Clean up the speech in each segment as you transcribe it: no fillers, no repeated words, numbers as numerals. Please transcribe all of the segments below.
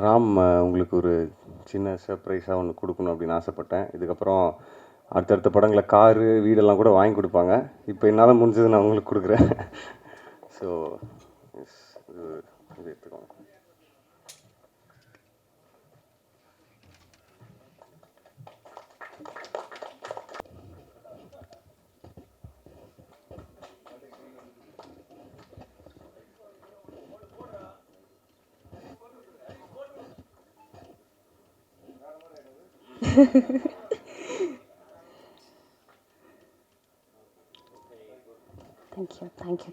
ராம், உங்களுக்கு ஒரு சின்ன சர்ப்ரைஸாக ஒன்று கொடுக்கணும் அப்படின்னு ஆசைப்பட்டேன். இதுக்கப்புறம் அடுத்தடுத்த படங்களில் காரு வீடெல்லாம் கூட வாங்கி கொடுப்பாங்க. இப்போ என்னால் முடிஞ்சது நான் உங்களுக்கு கொடுக்குறேன். ஸோ இது இது எடுத்துக்கோங்க.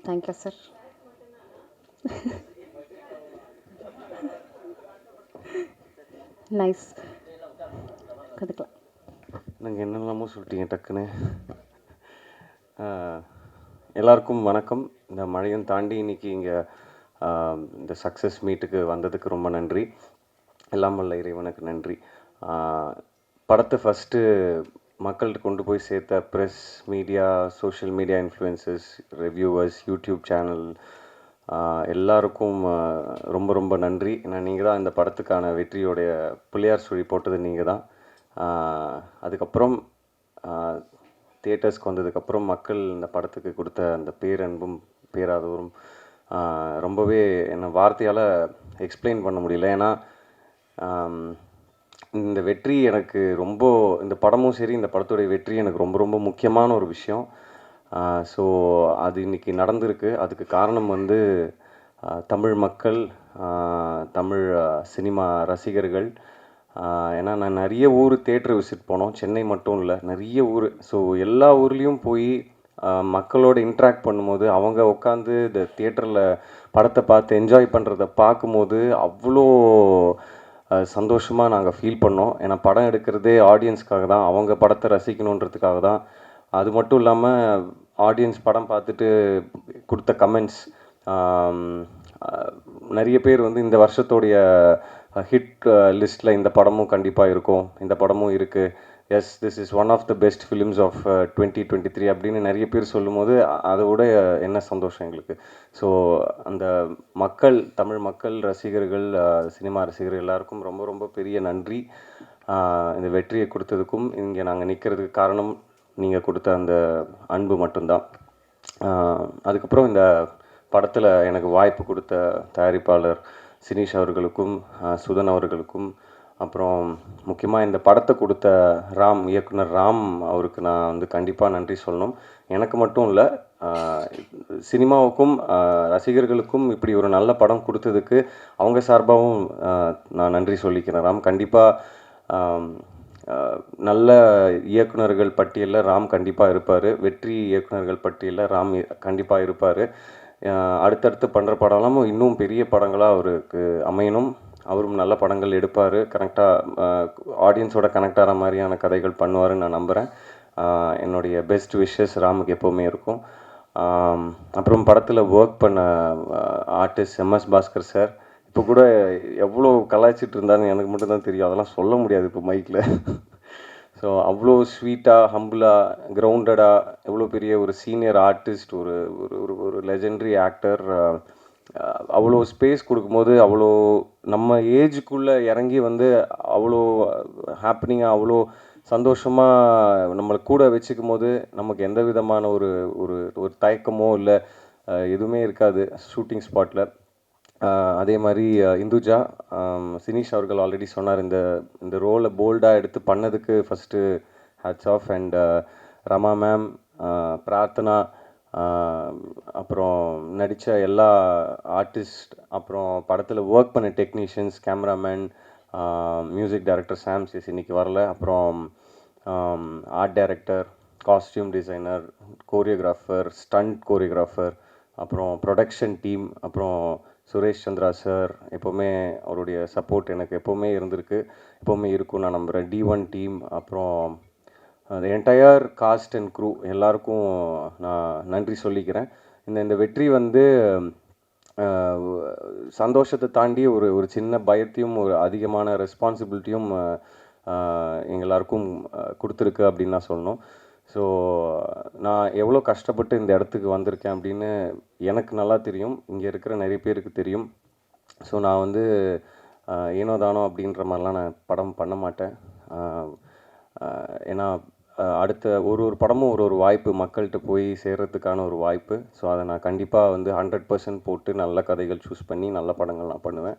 Thank you, sir. Nice. கற்றுக்கலாம். நாங்கள் என்னெல்லாமோ சொல்லிட்டீங்க டக்குன்னு. எல்லாருக்கும் வணக்கம். இந்த மழையும் தாண்டி இன்றைக்கி இங்கே இந்த சக்ஸஸ் மீட்டுக்கு வந்ததுக்கு ரொம்ப நன்றி. எல்லாம் வல்ல இறைவனுக்கு நன்றி. படத்தை ஃபஸ்ட்டு மக்கள்கிட்ட கொண்டு போய் சேர்த்த press, media, social media influencers, reviewers, YouTube channel எல்லாருக்கும் ரொம்ப ரொம்ப நன்றி. ஏன்னா நீங்கள் தான் இந்த படத்துக்கான வெற்றியோடைய பிள்ளையார் சுழி போட்டது நீங்கள் தான். அதுக்கப்புறம் தியேட்டர்ஸ்க்கு வந்ததுக்கப்புறம் மக்கள் இந்த படத்துக்கு கொடுத்த அந்த பேரன்பும் பேராதவரும் ரொம்பவே என்னை வார்த்தையால் எக்ஸ்பிளைன் பண்ண முடியல. ஏன்னா இந்த வெற்றி எனக்கு ரொம்ப, இந்த படமும் சரி இந்த படத்துடைய வெற்றி எனக்கு ரொம்ப ரொம்ப முக்கியமான ஒரு விஷயம். ஸோ அது இன்றைக்கி நடந்திருக்கு. அதுக்கு காரணம் வந்து தமிழ் மக்கள், தமிழ் சினிமா ரசிகர்கள். ஏன்னா நான் நிறைய ஊர் தேட்டர் விசிட் போனோம், சென்னை மட்டும் இல்லை, நிறைய ஊர். ஸோ எல்லா ஊர்லேயும் போய் மக்களோட இன்ட்ராக்ட் பண்ணும்போது, அவங்க உட்காந்து இந்த தியேட்டரில் படத்தை பார்த்து என்ஜாய் பண்ணுறத பார்க்கும்போது அவ்வளோ சந்தோஷமாக நாங்கள் ஃபீல் பண்ணோம். ஏன்னா படம் எடுக்கிறதே ஆடியன்ஸ்க்காக தான், அவங்க படத்தை ரசிக்கணுன்றதுக்காக தான். அது மட்டும் இல்லாமல் ஆடியன்ஸ் படம் பார்த்துட்டு கொடுத்த கமெண்ட்ஸ், நிறைய பேர் வந்து இந்த வருஷத்தோடைய ஹிட் லிஸ்ட்டில் இந்த படமும் கண்டிப்பாக இருக்கும், இந்த படமும் இருக்குது, yes this is one of the best films of 2023 அப்படின்னு நிறைய பேர் சொல்லும்போது அதோட என்ன சந்தோஷம் எங்களுக்கு. ஸோ அந்த மக்கள், தமிழ் மக்கள் ரசிகர்கள், சினிமா ரசிகர்கள் எல்லாருக்கும் ரொம்ப ரொம்ப பெரிய நன்றி. இந்த வெற்றியை கொடுத்ததுக்கும் இங்கே நாங்கள் நிற்கிறதுக்கு காரணம் நீங்கள் கொடுத்த அந்த அன்பு மட்டும்தான். அதுக்கப்புறம் இந்த படத்தில் எனக்கு வாய்ப்பு கொடுத்த தயாரிப்பாளர் சினீஷ் அவர்களுக்கும், சுதன் அவர்களுக்கும், அப்புறம் முக்கியமாக இந்த படத்தை கொடுத்த ராம், இயக்குனர் ராம் அவருக்கு நான் வந்து கண்டிப்பாக நன்றி சொல்லணும். எனக்கு மட்டும் இல்லை, சினிமாவுக்கும் ரசிகர்களுக்கும் இப்படி ஒரு நல்ல படம் கொடுத்ததுக்கு அவங்க சார்பாகவும் நான் நன்றி சொல்லிக்கிறேன். ராம் கண்டிப்பாக நல்ல இயக்குனர்கள் பட்டியலில் ராம் கண்டிப்பாக இருப்பார். வெற்றி இயக்குனர்கள் பட்டியலில் ராம் கண்டிப்பாக இருப்பார். அடுத்தடுத்து பண்ணுற படம்லாம் இன்னும் பெரிய படங்களாக அவருக்கு அமையணும். அவரும் நல்ல படங்கள் எடுப்பார், கனெக்டாக ஆடியன்ஸோட கனெக்ட் ஆகிற மாதிரியான கதைகள் பண்ணுவாருன்னு நான் நம்புகிறேன். என்னுடைய பெஸ்ட் விஷஸ் ராமுக்கு எப்போவுமே இருக்கும். அப்புறம் படத்தில் ஒர்க் பண்ண ஆர்டிஸ்ட் எம்எஸ் பாஸ்கர் சார், இப்போ கூட எவ்வளோ கலாய்ச்சிட்டு இருந்தாருன்னு எனக்கு மட்டும்தான் தெரியும், அதெல்லாம் சொல்ல முடியாது இப்போ மைக்கில். ஸோ அவ்வளோ ஸ்வீட்டாக, ஹம்பிளாக, கிரவுண்டடாக, எவ்வளோ பெரிய ஒரு சீனியர் ஆர்டிஸ்ட், ஒரு ஒரு ஒரு லெஜெண்டரி ஆக்டர், அவ்வளோ ஸ்பேஸ் கொடுக்கும்போது, அவ்வளோ நம்ம ஏஜுக்குள்ளே இறங்கி வந்து அவ்வளோ ஹாப்பனிங்காக, அவ்வளோ சந்தோஷமாக நம்மளை கூட வச்சுக்கும் போது நமக்கு எந்த விதமான ஒரு ஒரு ஒரு தயக்கமோ இல்லை எதுவுமே இருக்காது ஷூட்டிங் ஸ்பாட்டில். அதே மாதிரி இந்துஜா, சினீஷ் அவர்கள் ஆல்ரெடி சொன்னார், இந்த இந்த ரோலை போல்டாக எடுத்து பண்ணதுக்கு first hats off. And Rama ma'am, Prarthana, அப்புறம் நடித்த எல்லா ஆர்டிஸ்ட், அப்புறம் படத்தில் ஒர்க் பண்ண technicians, cameraman, music director Sam C S இன்றைக்கி வரல, அப்புறம் art director, costume designer, choreographer, stunt choreographer, அப்புறம் ப்ரொடக்ஷன் டீம், அப்புறம் சுரேஷ் சந்திரா சார், எப்போவுமே அவருடைய சப்போர்ட் எனக்கு எப்போவுமே இருந்திருக்கு, எப்போவுமே இருக்கும் நான் நம்புகிறேன். D1 டீம், அப்புறம் என்டையர் காஸ்ட் அண்ட் க்ரூ எல்லாருக்கும் நான் நன்றி சொல்லிக்கிறேன். இந்த வெற்றி வந்து சந்தோஷத்தை தாண்டி ஒரு ஒரு சின்ன பயத்தையும் ஒரு அதிகமான ரெஸ்பான்சிபிலிட்டியும் எங்கள் எல்லாருக்கும் கொடுத்துருக்கு அப்படின்னு நான் சொல்லணும். ஸோ நான் எவ்வளோ கஷ்டப்பட்டு இந்த இடத்துக்கு வந்திருக்கேன் அப்படின்னு எனக்கு நல்லா தெரியும், இங்கே இருக்கிற நிறைய பேருக்கு தெரியும். ஸோ நான் வந்து ஏனோ தானோ அப்படின்ற மாதிரிலாம் நான் படம் பண்ண மாட்டேன். ஏன்னா அடுத்த ஒரு ஒரு படமும் ஒரு ஒரு வாய்ப்பு மக்கள்கிட்ட போய் சேர்கிறதுக்கான ஒரு வாய்ப்பு. ஸோ அதை நான் கண்டிப்பாக வந்து 100% போட்டு நல்ல கதைகள் சூஸ் பண்ணி நல்ல படங்கள் நான் பண்ணுவேன்.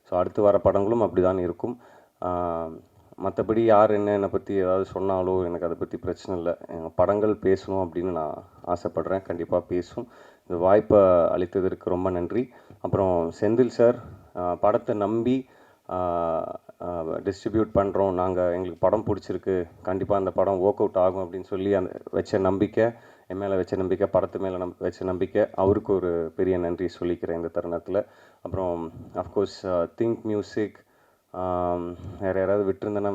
ஸோ அடுத்து வர படங்களும் அப்படி தான் இருக்கும். மற்றபடி யார் என்னை பற்றி ஏதாவது சொன்னாலோ எனக்கு அதை பற்றி பிரச்சனை இல்லை. எங்கள் படங்கள் பேசணும் அப்படின்னு நான் ஆசைப்பட்றேன். கண்டிப்பாக பேசும். இந்த வாய்ப்பை அளித்ததற்கு ரொம்ப நன்றி. அப்புறம் செந்தில் சார், படத்தை நம்பி டிஸ்ட்ரிபியூட் பண்ணுறோம், எங்களுக்கு படம் பிடிச்சிருக்கு, கண்டிப்பாக அந்த படம் ஒர்க் அவுட் ஆகும் அப்படின்னு சொல்லி அந்த வச்ச நம்பிக்கை, என் மேலே வச்ச நம்பிக்கை, படத்து மேலே வச்ச நம்பிக்கை, அவருக்கு ஒரு பெரிய நன்றி சொல்லிக்கிறேன் இந்த தருணத்தில். அப்புறம் அஃப்கோர்ஸ் திங்க் மியூசிக், வேறு யாராவது விட்டுருந்தேன்னா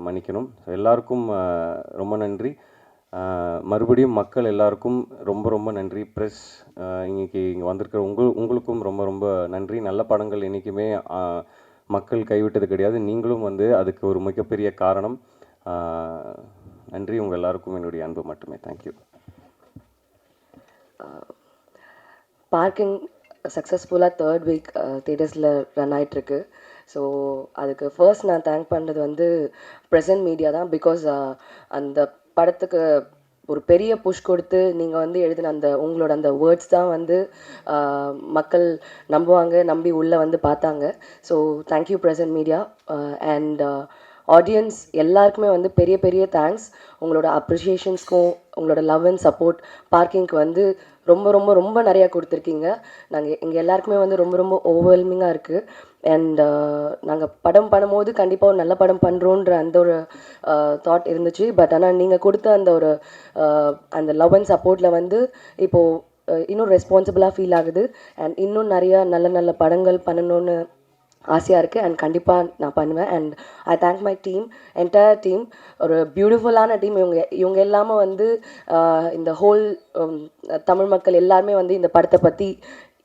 மன்னிக்கணும். ஸோ எல்லாருக்கும் ரொம்ப நன்றி. மறுபடியும் மக்கள் எல்லாருக்கும் ரொம்ப ரொம்ப நன்றி. ப்ரெஸ் இங்கே வந்திருக்கிற உங்களுக்கும் ரொம்ப ரொம்ப நன்றி. நல்ல படங்கள் என்றைக்குமே மக்கள் கைவிட்டது கிடையாது. நீங்களும் வந்து அதுக்கு ஒரு மிகப்பெரிய காரணம். நன்றி. உங்கள் எல்லாருக்கும் என்னுடைய அன்பு மட்டுமே. தேங்க்யூ. பார்க்கிங் சக்ஸஸ்ஃபுல்லாக 3rd வீக் தியேட்டர்ஸில் ரன் ஆகிட்டுருக்கு. ஸோ அதுக்கு ஃபர்ஸ்ட் நான் தேங்க் பண்ணுறது வந்து ப்ரெசன்ட் மீடியா தான். பிகாஸ் அந்த படத்துக்கு ஒரு பெரிய புஷ் கொடுத்து நீங்கள் வந்து எழுதின உங்களோட அந்த வேர்ட்ஸ் தான் வந்து மக்கள் நம்பி உள்ளே வந்து பார்த்தாங்க. So thank you present media. And audience எல்லாருக்குமே வந்து பெரிய பெரிய தேங்க்ஸ். உங்களோட அப்ரிஷியேஷன்ஸ்க்கும் உங்களோட லவ் அண்ட் சப்போர்ட் பார்க்கிங்க்கு வந்து ரொம்ப ரொம்ப ரொம்ப நிறையா கொடுத்துருக்கீங்க. எங்கள் எல்லாருக்குமே வந்து ரொம்ப ரொம்ப ஓவர்வெல்மிங்காக இருக்குது. அண்ட் நாங்கள் படம் பண்ணும்போது கண்டிப்பாக ஒரு நல்ல படம் பண்ணுறோன்ற அந்த ஒரு தாட் இருந்துச்சு. பட் ஆனால் நீங்கள் கொடுத்த அந்த லவ் அண்ட் சப்போர்ட்டில் வந்து இப்போது இன்னும் ரெஸ்பான்சிபிளாக ஃபீல் ஆகுது. அண்ட் இன்னும் நிறையா நல்ல நல்ல படங்கள் பண்ணணுன்னு ஆசையாக இருக்குது. அண்ட் கண்டிப்பாக நான் பண்ணுவேன். And I thank my team, entire team. ஒரு பியூட்டிஃபுல்லான டீம். இவங்க எல்லாமே வந்து இந்த ஹோல் தமிழ் மக்கள் எல்லாருமே வந்து இந்த படத்தை பற்றி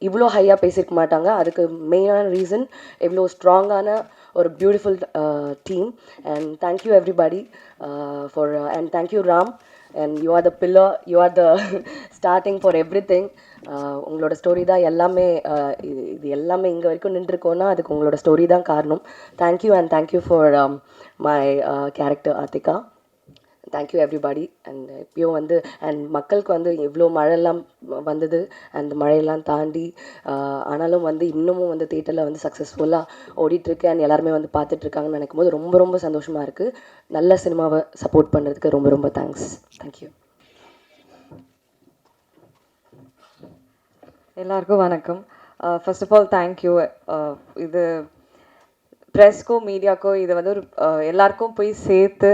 இவ்வளோ ஹையாக பேசியிருக்க மாட்டாங்க. அதுக்கு மெயினான ரீசன் இவ்வளோ ஸ்ட்ராங்கான ஒரு beautiful team. And thank you everybody for and thank you Ram. And you are the pillar, you are the starting for everything. உங்களோட ஸ்டோரி தான் எல்லாமே. இது எல்லாமே இங்கே வரைக்கும் நின்றுருக்கோன்னா அதுக்கு உங்களோட ஸ்டோரி தான் காரணம். Thank you and thank you for my character Aarthika. Thank you everybody. And இப்பயும் வந்து அண்ட் மக்களுக்கு வந்து இவ்வளோ மழையெல்லாம் வந்தது. அந்த மழையெல்லாம் தாண்டி ஆனாலும் வந்து இன்னமும் வந்து தியேட்டரில் வந்து சக்ஸஸ்ஃபுல்லாக ஓடிட்டுருக்கு. அண்ட் எல்லாருமே வந்து பார்த்துட்ருக்காங்கன்னு நினைக்கும் போது ரொம்ப ரொம்ப சந்தோஷமாக இருக்குது. நல்ல சினிமாவை சப்போர்ட் பண்ணுறதுக்கு ரொம்ப ரொம்ப தேங்க்ஸ். தேங்க்யூ. எல்லாருக்கும் வணக்கம். First of all thank you. இது ப்ரெஸ்க்கோ மீடியாக்கோ இது வந்து ஒரு எல்லாருக்கும் போய் சேர்த்து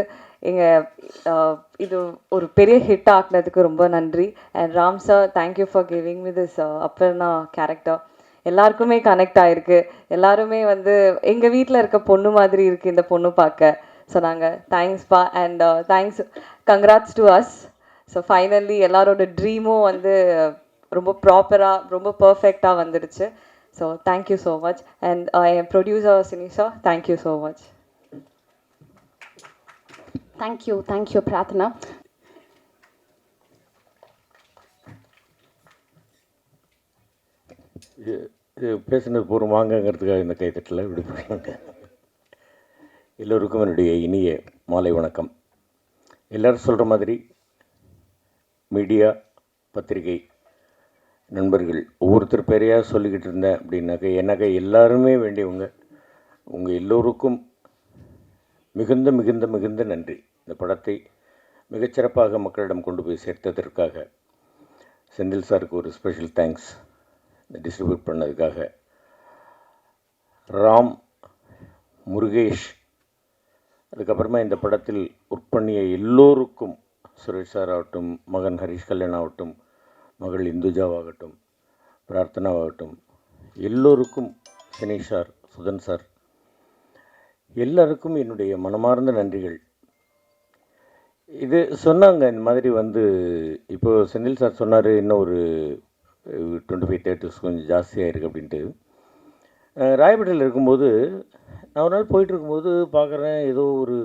இது ஒரு பெரிய ஹிட் ஆக்குனதுக்கு ரொம்ப நன்றி. And Ram sir, thank you for giving me this Aparna character. எல்லாருக்குமே கனெக்ட் ஆகிருக்கு. எல்லாருமே வந்து எங்கள் வீட்டில் இருக்க பொண்ணு மாதிரி இருக்குது இந்த பொண்ணு பார்க்க. ஸோ நாங்கள் தேங்க்ஸ்பா. And thanks, congrats to us. So finally எல்லாரோட ட்ரீமும் வந்து ரொம்ப ப்ராப்பராக ரொம்ப பர்ஃபெக்டாக வந்துடுச்சு. So thank you so much. And என் producer Sinisha, thank you so much. Thank you Prarthana. இது பேசுனது பூர்வமாகங்கிறதுக்காக இந்த கைத்தட்டில் விடுபடுறாங்க. எல்லோருக்கும் என்னுடைய இனிய மாலை வணக்கம். எல்லோரும் சொல்கிற மாதிரி மீடியா, பத்திரிகை நண்பர்கள் ஒவ்வொருத்தர் பேரையாக சொல்லிக்கிட்டு இருந்தேன் அப்படின்னாக்க எல்லாருமே வேண்டியவங்க. உங்கள் எல்லோருக்கும் மிகுந்த மிகுந்த மிகுந்த நன்றி. இந்த படத்தை மிகச்சிறப்பாக மக்களிடம் கொண்டு போய் சேர்த்ததற்காக செந்தில் சாருக்கு ஒரு ஸ்பெஷல் தேங்க்ஸ். இந்த டிஸ்ட்ரிபியூட் பண்ணதுக்காக ராம், முருகேஷ், அதுக்கப்புறமா இந்த படத்தில் ஒர்க் பண்ணிய எல்லோருக்கும், சுரேஷ் சார் ஆகட்டும், மகன் ஹரிஷ் கல்யாண் ஆகட்டும், மகள் இந்துஜாவாகட்டும், பிரார்த்தனாவாகட்டும், எல்லோருக்கும், சினேஷ் சார், சுதன் சார், எல்லாருக்கும் என்னுடைய மனமார்ந்த நன்றிகள். இது சொன்னாங்க இந்த மாதிரி வந்து இப்போது செந்தில் சார் சொன்னார் இன்னும் ஒரு 25 தேட்டர்ஸ் கொஞ்சம் ஜாஸ்தியாக இருக்குது அப்படின்ட்டு. ராயப்பேட்டையில் இருக்கும்போது நான் ஒரு நாள் போயிட்டுருக்கும்போது பார்க்குறேன், ஏதோ ஒரு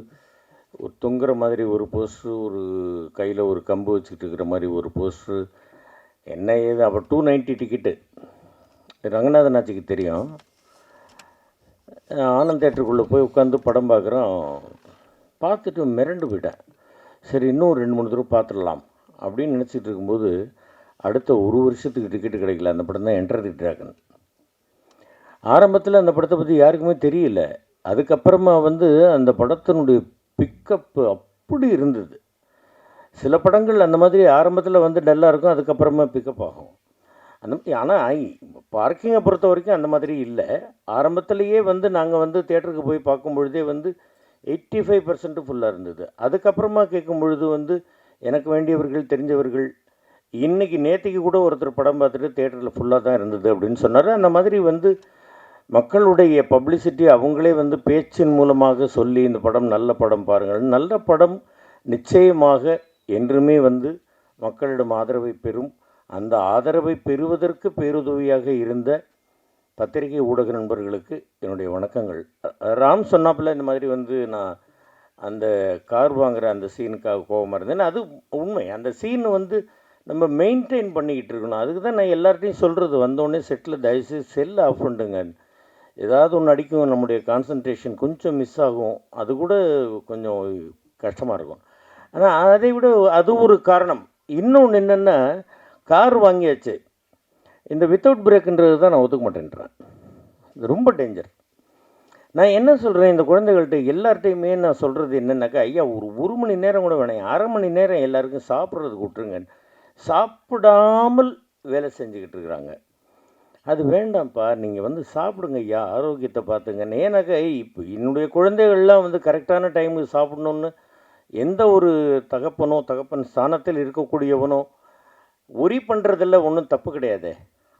தொங்குற மாதிரி ஒரு போஸ்ட்ரு, ஒரு கையில் ஒரு கம்பு வச்சுக்கிட்டு இருக்கிற மாதிரி ஒரு போஸ்ட்ரு, என்ன ஏது. அப்போ 290 டிக்கெட்டு, ரங்கநாதன் ஆட்சிக்கு தெரியும். ஆனந்த் தேட்டருக்குள்ளே போய் உட்காந்து படம் பார்க்குறோம். பார்த்துட்டு மிரண்டு போயிட்டேன். சரி இன்னும் 2-3 தடவை பார்த்துடலாம் அப்படின்னு நினச்சிட்டு இருக்கும்போது அடுத்த ஒரு வருஷத்துக்கு டிக்கெட்டு கிடைக்கல. அந்த படம் தான் என்டர் தி டிராகன். ஆரம்பத்தில் அந்த படத்தை பற்றி யாருக்குமே தெரியல. அதுக்கப்புறமா அந்த படத்தினுடைய பிக்கப்பு அப்படி இருந்தது. சில படங்கள் அந்த மாதிரி ஆரம்பத்தில் டல்லாக இருக்கும், அதுக்கப்புறமா பிக்கப் ஆகும். அந்த மாதிரி ஆனால் பார்க்கிங்கை பொறுத்த வரைக்கும் அந்த மாதிரி இல்லை. ஆரம்பத்திலேயே நாங்கள் தியேட்டருக்கு போய் பார்க்கும் பொழுதே 85% ஃபுல்லாக இருந்தது. அதுக்கப்புறமா கேட்கும் பொழுது எனக்கு வேண்டியவர்கள் தெரிஞ்சவர்கள் இன்றைக்கி நேற்றுக்கு கூட ஒருத்தர் படம் பார்த்துட்டு தியேட்டரில் ஃபுல்லாக தான் இருந்தது அப்படின்னு சொன்னார். அந்த மாதிரி மக்களுடைய பப்ளிசிட்டி அவங்களே பேச்சின் மூலமாக சொல்லி இந்த படம் நல்ல படம் பாருங்கள், நல்ல படம் நிச்சயமாக என்றுமே மக்களிடம் ஆதரவை பெறும். அந்த ஆதரவை பெறுவதற்கு பேருதவியாக இருந்த பத்திரிகை ஊடக நண்பர்களுக்கு என்னுடைய வணக்கங்கள். ராம் சொன்னாப்பில் இந்த மாதிரி நான் அந்த கார் வாங்குகிற அந்த சீனுக்காக கோபமாக இருந்தேன். அது உண்மை. அந்த சீன் நம்ம மெயின்டைன் பண்ணிக்கிட்டு இருக்கணும். அதுக்கு தான் நான் எல்லார்ட்டையும் சொல்கிறது, வந்தோடனே செட்டில் தயவுசெய்து செல்லை ஆஃப் பண்ணுங்க. ஏதாவது ஒன்று அடிக்கும், நம்முடைய கான்சன்ட்ரேஷன் கொஞ்சம் மிஸ் ஆகும், அது கூட கொஞ்சம் கஷ்டமாக இருக்கும். ஆனால் அதை விட அது ஒரு காரணம். இன்னொன்று என்னென்னா, கார் வாங்கியாச்சு, இந்த வித்தவுட் பிரேக்குன்றது தான் நான் ஒத்துக்க மாட்டேன்றேன். இது ரொம்ப டேஞ்சர். நான் என்ன சொல்கிறேன், இந்த குழந்தைகள்கிட்ட எல்லார்ட்டையுமே நான் சொல்கிறது என்னென்னாக்கா, ஐயா ஒரு மணி நேரம் கூட வேணாம், 1/2 மணி நேரம் எல்லாருக்கும் சாப்பிட்றதுக்கு விட்டுருங்க. சாப்பிடாமல் வேலை செஞ்சுக்கிட்டு இருக்கிறாங்க. அது வேண்டாம்ப்பா, நீங்கள் சாப்பிடுங்க ஐயா, ஆரோக்கியத்தை பார்த்துங்க. ஏன்னாக்கா இப்போ என்னுடைய குழந்தைகள்லாம் கரெக்டான டைமுக்கு சாப்பிட்ணுன்னு எந்த ஒரு தகப்பன் ஸ்தானத்தில் இருக்கக்கூடியவனோ ஒரி பண்ணுறதில்ல, ஒன்றும் தப்பு கிடையாது.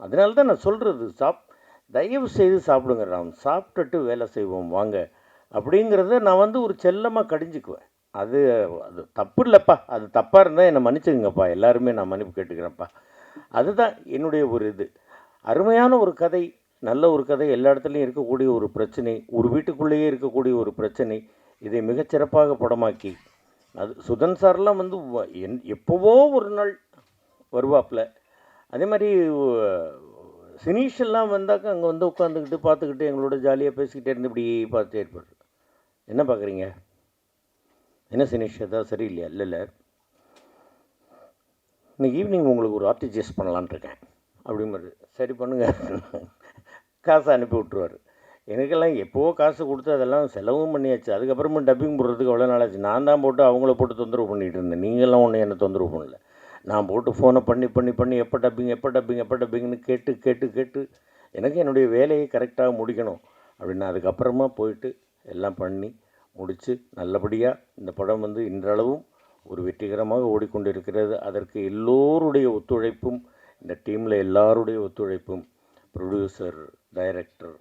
அதனால தான் நான் சொல்கிறது, தயவு செய்து சாப்பிடுங்க ராம், சாப்பிட்டுட்டு வேலை செய்வோம் வாங்க அப்படிங்கிறத நான் ஒரு செல்லமாக கடிஞ்சிக்குவேன். அது தப்பு இல்லைப்பா, அது தப்பாக இருந்தால் என்னை மன்னிச்சுங்கப்பா, எல்லாருமே நான் மன்னிப்பு கேட்டுக்கிறேன்ப்பா. அதுதான் என்னுடைய ஒரு இது. அருமையான ஒரு கதை, நல்ல ஒரு கதை, எல்லா இடத்துலையும் இருக்கக்கூடிய ஒரு பிரச்சனை, ஒரு வீட்டுக்குள்ளேயே இருக்கக்கூடிய ஒரு பிரச்சனை, இதை மிகச்சிறப்பாக படமாக்கி அது சுதன் சார்லாம் எப்போவோ ஒரு நாள் வருவாப்பில். அதே மாதிரி சினீஷெல்லாம் வந்தாக்கா அங்கே உட்காந்துக்கிட்டு பார்த்துக்கிட்டு எங்களோட ஜாலியாக பேசிக்கிட்டே இருந்து இப்படி பார்த்துட்டே இருப்பார். என்ன பார்க்குறீங்க, என்ன சினீஷ் ஏதாவது சரியில்லையா? இல்லை, இன்னைக்கு ஈவினிங் உங்களுக்கு ஒரு ஆர்டிஜிஎஸ் பண்ணலான் இருக்கேன் அப்படிங்கிறது. சரி பண்ணுங்க, காசை அனுப்பி விட்ருவார். எனக்கெல்லாம் எப்போவோ காசு கொடுத்து அதெல்லாம் செலவும் பண்ணியாச்சு. அதுக்கப்புறமா டப்பிங் போடுறதுக்கு அவ்வளோ நாளாச்சு. நான் தான் போட்டு அவங்கள போட்டு தொந்தரவு பண்ணிகிட்டு இருந்தேன். நீங்கள்லாம் ஒன்றும் என்னை தொந்தரவு பண்ணல. நான் போட்டு ஃபோனை பண்ணி எப்போ டப்பிங்னு கேட்டு எனக்கு என்னுடைய வேலையை கரெக்டாக முடிக்கணும் அப்படின்னு அதுக்கப்புறமா போயிட்டு எல்லாம் பண்ணி முடித்து நல்லபடியாக இந்த படம் இன்றளவும் ஒரு வெற்றிகரமாக ஓடிக்கொண்டிருக்கிறது. அதற்கு எல்லோருடைய ஒத்துழைப்பும், இந்த டீமில் எல்லாருடைய ஒத்துழைப்பும், producer, director,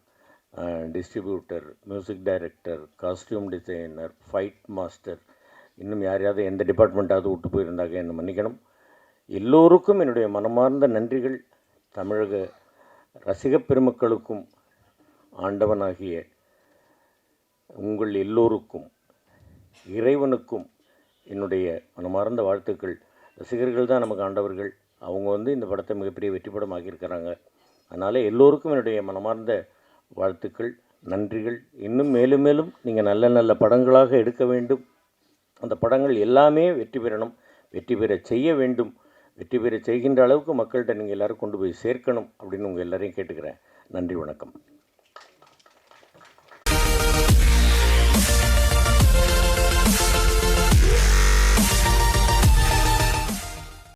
distributor, music director, costume designer, fight master, இன்னும் யாரையாவது எந்த டிபார்ட்மெண்ட்டாவது விட்டு போயிருந்தாங்க என்னை மன்னிக்கணும். எல்லோருக்கும் என்னுடைய மனமார்ந்த நன்றிகள். தமிழக ரசிகப் பெருமக்களுக்கும் ஆண்டவனாகிய உங்கள் எல்லோருக்கும் இறைவனுக்கும் என்னுடைய மனமார்ந்த வாழ்த்துக்கள். ரசிகர்கள் தான் நமக்கு ஆண்டவர்கள். அவங்க இந்த படத்தை மிகப்பெரிய வெற்றி படம் ஆக்கியிருக்கிறாங்க. அதனால் எல்லோருக்கும் என்னுடைய மனமார்ந்த வாழ்த்துக்கள், நன்றிகள். இன்னும் மேலும் மேலும் நீங்கள் நல்ல நல்ல படங்களாக எடுக்க வேண்டும். அந்த படங்கள் எல்லாமே வெற்றி பெறணும், வெற்றி பெற செய்ய வேண்டும். வெற்றி பெற செய்கின்ற அளவுக்கு மக்கள்கிட்ட நீங்கள் எல்லோரும் கொண்டு போய் சேர்க்கணும் அப்படின்னு உங்கள் எல்லோரையும் கேட்டுக்கிறேன். நன்றி, வணக்கம்.